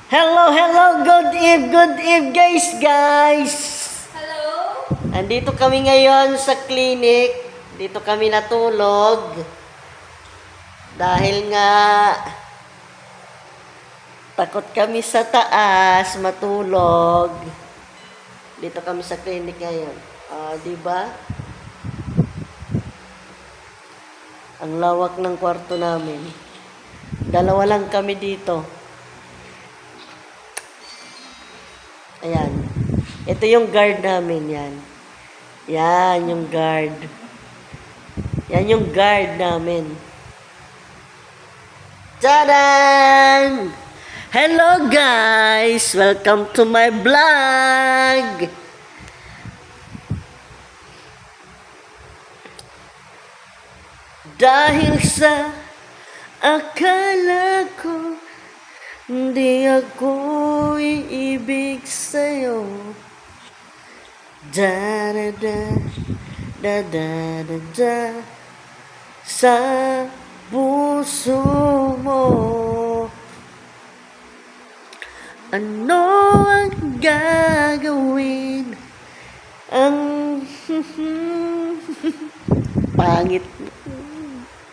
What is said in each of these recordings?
Hello, good eve, guys. Hello? Andito kami ngayon sa clinic. Dito kami natulog. Dahil nga, takot kami sa taas, matulog. Dito kami sa clinic ngayon. Di ba? Ang lawak ng kwarto namin. Dalawa lang kami dito. Ayan. Ito yung guard namin, yan. Yan yung guard. Yan yung guard namin. Tadaan! Hello guys! Welcome to my vlog! Dahil sa akala ko hindi ako iibig sa'yo. Da da da da da da da sa puso mo. Ano ang gagawin? Ang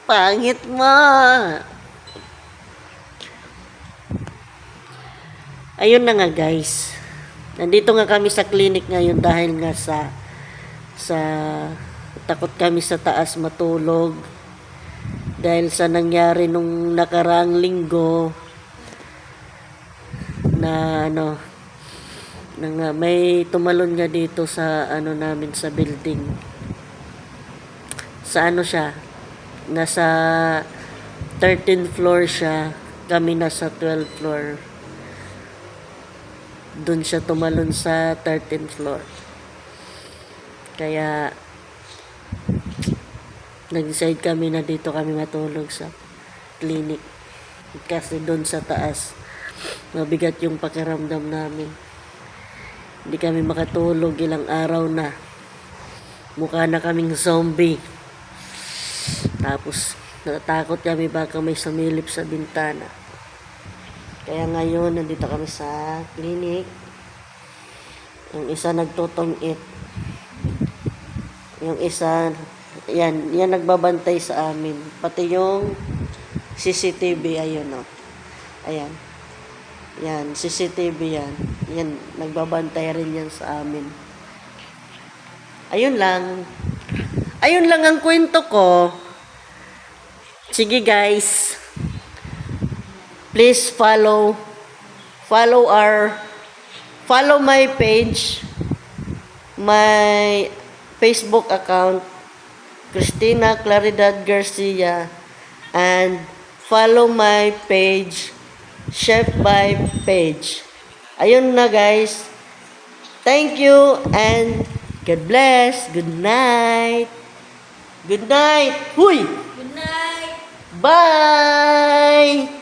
pangit mo. Ayun na nga guys. Nandito nga kami sa clinic ngayon dahil nga sa takot kami sa taas matulog. Dahil sa nangyari nung nakaraang linggo na may tumalon nga dito sa namin sa building. Sa siya? Nasa 13th floor siya. Kami nasa 12th floor. Doon siya tumalon sa 13th floor. Kaya nag-decide kami na dito kami matulog sa clinic. Kasi doon sa taas, mabigat yung pakiramdam namin. Hindi kami makatulog ilang araw na. Mukha na kaming zombie. Tapos natatakot kami baka may sumilip sa bintana. Kaya ngayon, nandito kami sa clinic. Yung isa nagtutong-it. Yung isa, yan nagbabantay sa amin. Pati yung CCTV, ayun o. Ayan. Yan, CCTV yan. Yan, nagbabantay rin yan sa amin. Ayun lang. Ayun lang ang kwento ko. Sige guys. Please follow my page, my Facebook account, Cristina Claridad Garcia, and follow my page, Chef by Page. Ayun na guys. Thank you and God bless. Good night. Good night. Huy! Good night! Bye!